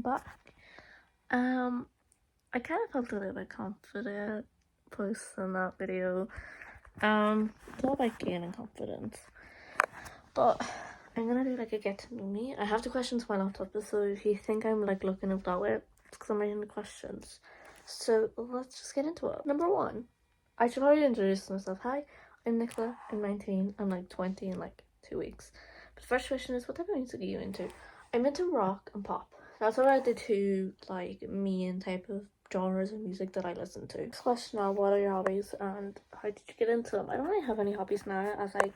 welcome back. I kind of felt a little bit confident posting that video. It's all about gaining confidence. But I'm gonna do like a get to know me. I have the questions on my laptop, so if you think I'm like looking up that way, it's because I'm writing the questions. So let's just get into it. Number one, I should probably introduce myself. Hi, I'm Nicola. I'm 19. I'm like 20 in like 2 weeks. But the first question is, what type of music are you into? I'm into rock and pop. That's what I the two like main type of genres of music that I listen to. Next question now, what are your hobbies and how did you get into them? I don't really have any hobbies now as I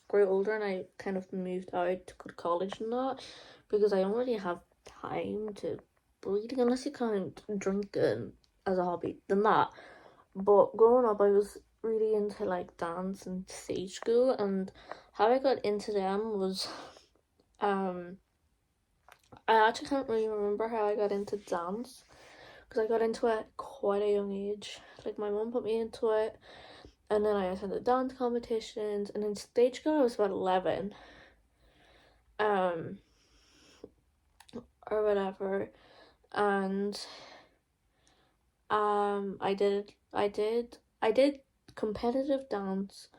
grew older and I kind of moved out to go to college and that, because I don't really have time to reading unless you count drinking as a hobby than that. But growing up I was really into like dance and stage school, and how I got into them was I actually can't really remember how I got into dance, because I got into it quite a young age. Like my mum put me into it, and then I attended dance competitions, and then stage school I was about 11, or whatever, and I did competitive dance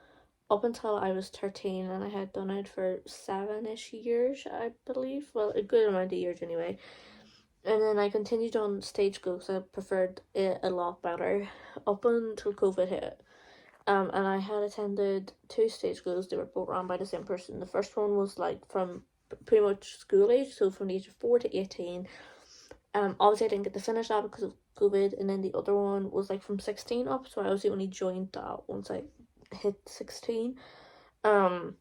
up until I was 13, and I had done it for 7-ish years, I believe. Well, a good amount of years anyway. And then I continued on stage school because I preferred it a lot better up until COVID hit. And I had attended 2 stage schools. They were both run by the same person. The first one was like from pretty much school age, so from the age of 4 to 18. Obviously I didn't get to finish that because of COVID, and then the other one was like from 16 up, so I obviously only joined that once I hit 16. And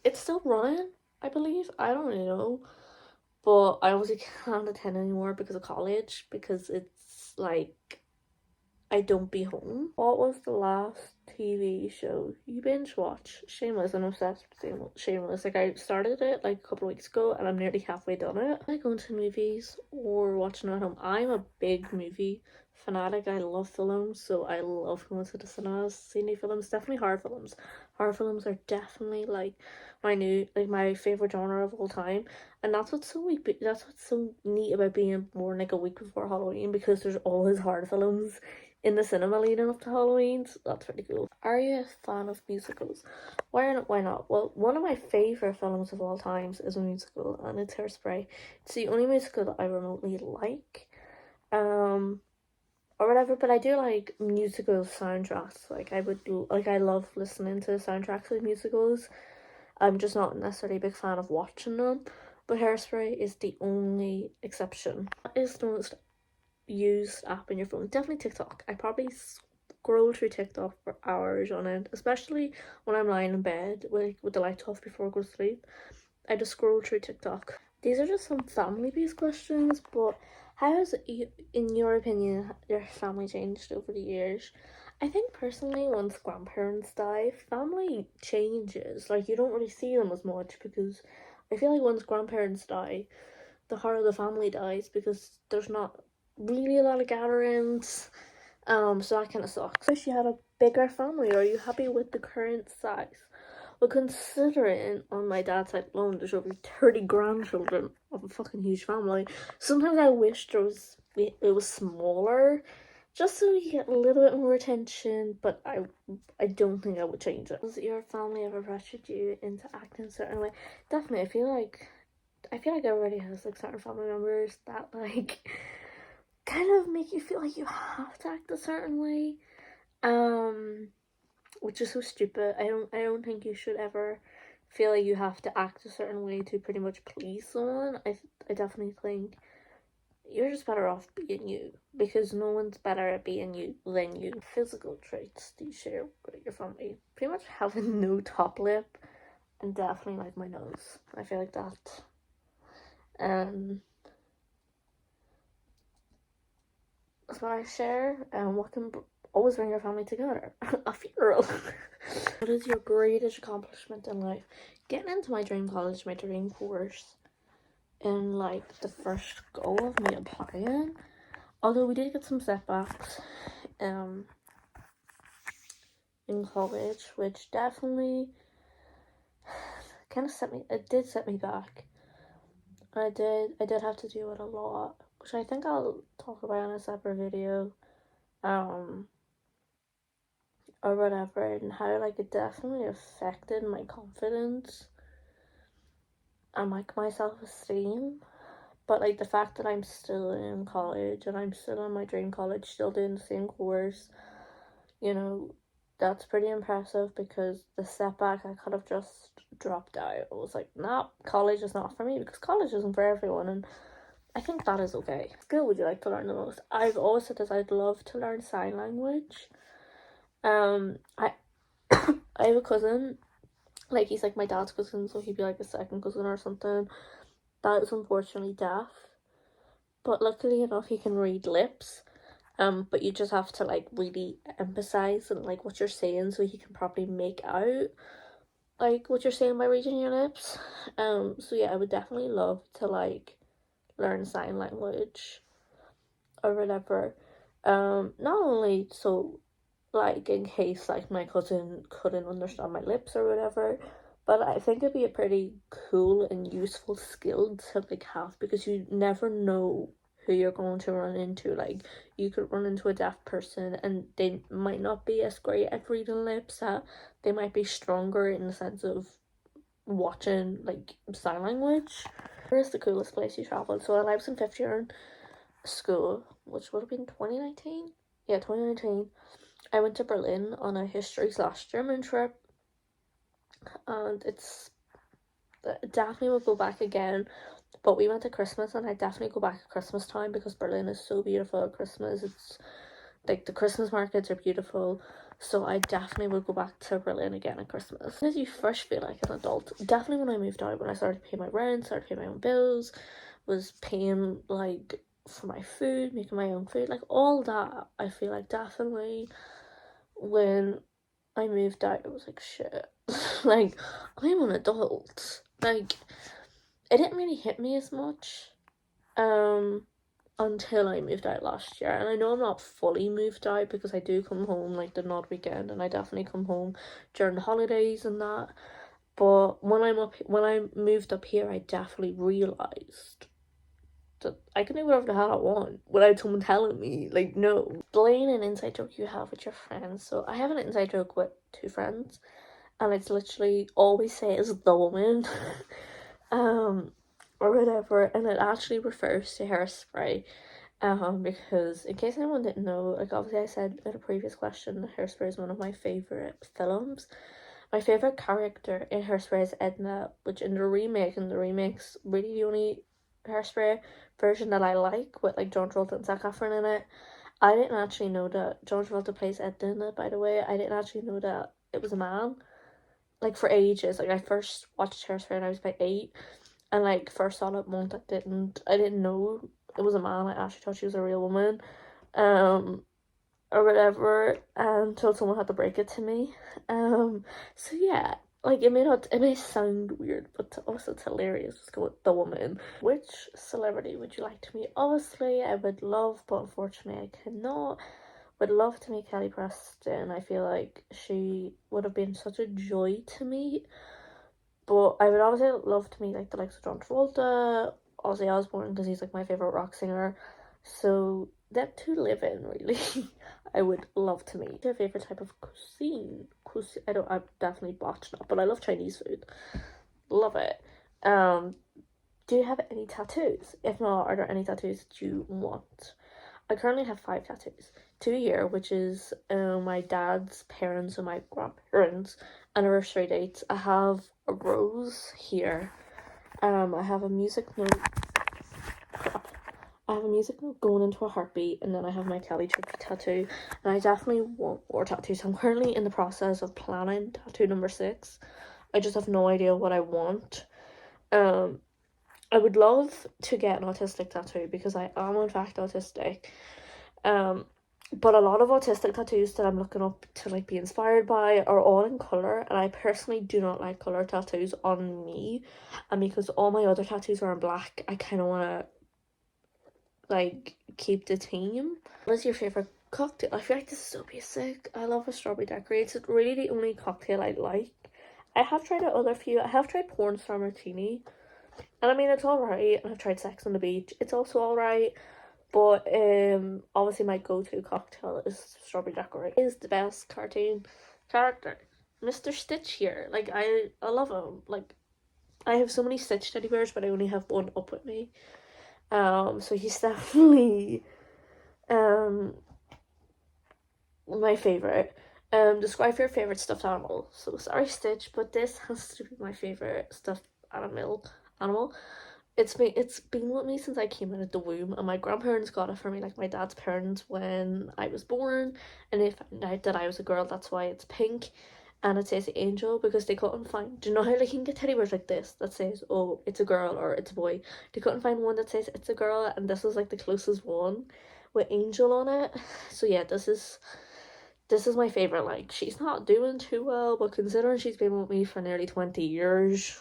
it's still running, I believe. I don't really know. But I obviously can't attend anymore because of college, because it's like I don't be home. What was the last TV show you binge watch? Shameless. I'm obsessed with Shameless. Like I started it like a couple of weeks ago and I'm nearly halfway done it. I like going to movies or watching at home. I'm a big movie fanatic. I love films, so I love going to the cinemas, see new films. Definitely horror films. Horror films are definitely like my favorite genre of all time, and that's what's so neat about being born like a week before Halloween, because there's always horror films in the cinema leading up to Halloween, so that's pretty cool. Are you a fan of musicals? Why not? Why not? Well, one of my favourite films of all times is a musical, and it's Hairspray. It's the only musical that I remotely like, or whatever. But I do like musical soundtracks. I love listening to soundtracks of musicals. I'm just not necessarily a big fan of watching them. But Hairspray is the only exception. What is the most used app in your phone? Definitely TikTok. I probably scroll through TikTok for hours on it, especially when I'm lying in bed with the lights off before I go to sleep. I just scroll through TikTok. These are just some family-based questions, but how has, in your opinion, your family changed over the years? I think personally, once grandparents die, family changes. Like, you don't really see them as much, because I feel like once grandparents die, the heart of the family dies, because there's not really a lot of gatherings. So that kind of sucks. Wish you had a bigger family. Or are you happy with the current size? Well, considering on my dad's side alone, there's over 30 grandchildren of a fucking huge family. Sometimes I wish it was smaller, just so you get a little bit more attention. But I don't think I would change it. Has your family ever pressured you into acting a certain way? Definitely. I feel like everybody has like certain family members that like kind of make you feel like you have to act a certain way, which is so stupid. I don't think you should ever feel like you have to act a certain way to pretty much please someone. I definitely think you're just better off being you, because no one's better at being you than you. Physical traits do you share with your family? Pretty much having no top lip, and definitely like my nose. I feel like that. That's what I share. What can always bring your family together? A funeral. What is your greatest accomplishment in life? Getting into my dream college, my dream course, in like the first go of me applying. Although we did get some setbacks in college, which definitely kind of set me back. I did have to do it a lot, which I think I'll talk about in a separate video, um, or whatever, and how like it definitely affected my confidence and like my self-esteem. But like the fact that I'm still in college and I'm still in my dream college, still doing the same course, you know, that's pretty impressive, because the setback, I could have just dropped out. I was like, nah, college is not for me, because college isn't for everyone, and I think that is okay. What skill would you like to learn the most? I've always said that I'd love to learn sign language. I I have a cousin, like he's like my dad's cousin, so he'd be like a second cousin or something, that is unfortunately deaf. But luckily enough, he can read lips. But you just have to like really emphasize and like what you're saying, so he can probably make out like what you're saying by reading your lips. So yeah, I would definitely love to like learn sign language or whatever. Not only so like in case like my cousin couldn't understand my lips or whatever, but I think it'd be a pretty cool and useful skill to like have, because you never know who you're going to run into. Like you could run into a deaf person and they might not be as great at reading lips, that they might be stronger in the sense of watching like sign language. Where's the coolest place you traveled? So I was in fifth year in school, which would have been 2019. Yeah, 2019. I went to Berlin on a history/German trip, and it's definitely will go back again. But we went at Christmas, and I definitely go back at Christmas time, because Berlin is so beautiful at Christmas. It's like the Christmas markets are beautiful, so I definitely would go back to Berlin again at Christmas. As you first feel like an adult, definitely when I moved out, when I started paying my rent, started paying my own bills, was paying like for my food, making my own food, like all that. I feel like definitely when I moved out, it was like shit. Like I'm an adult. Like it didn't really hit me as much until I moved out last year. And I know I'm not fully moved out, because I do come home like the odd weekend, and I definitely come home during the holidays and that. But when I moved up here, I definitely realised that I can do whatever the hell I want without someone telling me. Like, no. Explain an inside joke you have with your friends. So I have an inside joke with two friends, and it's literally always says the woman. Or whatever, and it actually refers to Hairspray. Because in case anyone didn't know, like obviously I said in a previous question, Hairspray is one of my favourite films. My favourite character in Hairspray is Edna, which in the remake's really the only Hairspray version that I like, with like John Travolta and Zac Efron in it. I didn't actually know that John Travolta plays Edna in it, by the way. I didn't actually know that it was a man. Like for ages. Like I first watched Hairspray when I was about 8, and like first saw it once, I didn't know it was a man. I actually thought she was a real woman. Or whatever, until someone had to break it to me. So yeah, like it may sound weird, but to us it's hilarious. Let's go with the woman. Which celebrity would you like to meet? Obviously, I would love, but unfortunately I cannot. Would love to meet Kelly Preston. I feel like she would have been such a joy to meet. But I would obviously love to meet like the likes of John Travolta, Ozzy Osbourne, because he's like my favorite rock singer. So that to live in, really. I would love to meet. Your favorite type of cuisine? I definitely botched that, but I love Chinese food. Love it. Do you have any tattoos? If not, are there any tattoos that you want? I currently have 5 tattoos. 2 here, which is my dad's parents and my grandparents' anniversary dates. I have a rose here. I have a music note. I have a music note going into a heartbeat, and then I have my Kelly tattoo. And I definitely want more tattoos. I'm currently in the process of planning tattoo number 6. I just have no idea what I want. I would love to get an autistic tattoo, because I am in fact autistic. But a lot of autistic tattoos that I'm looking up to like be inspired by are all in colour, and I personally do not like colour tattoos on me. And because all my other tattoos are in black, I kind of want to like keep the theme. What is your favourite cocktail? I feel like this is so basic. I love a strawberry daiquiri. It's really the only cocktail I like. I have tried out other few. I have tried porn star martini, And I mean, it's alright, and I've tried Sex on the Beach, it's also alright, but obviously my go-to cocktail is Strawberry Daiquiri. Is the best cartoon character. Mr. Stitch here. Like, I love him. Like, I have so many Stitch teddy bears, but I only have one up with me. So he's definitely my favorite. Describe your favorite stuffed animal. So sorry, Stitch, but this has to be my favorite stuffed animal. It's been with me since I came out of the womb, and my grandparents got it for me, like my dad's parents, when I was born, and they found out that I was a girl. That's why it's pink, and it says angel, because they couldn't find. Do you know how like you can get teddy bears like this that says, oh, it's a girl or it's a boy? They couldn't find one that says it's a girl, and this was like the closest one with angel on it. So yeah, this is my favorite. Like, she's not doing too well, but considering she's been with me for nearly 20 years,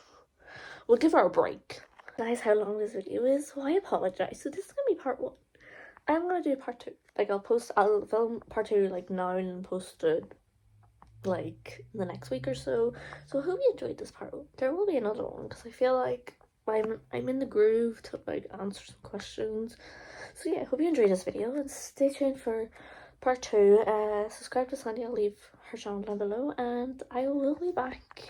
we'll give her a break. Guys, how long this video is, so I apologize. So this is gonna be part 1. I'm gonna do part 2. Like, I'll film part 2 like now and post it like the next week or so. So I hope you enjoyed this part 1. There will be another one, because I feel like I'm in the groove to like answer some questions. So yeah, I hope you enjoyed this video, and stay tuned for part 2. Subscribe to Sandy. I'll leave her channel down below, and I will be back.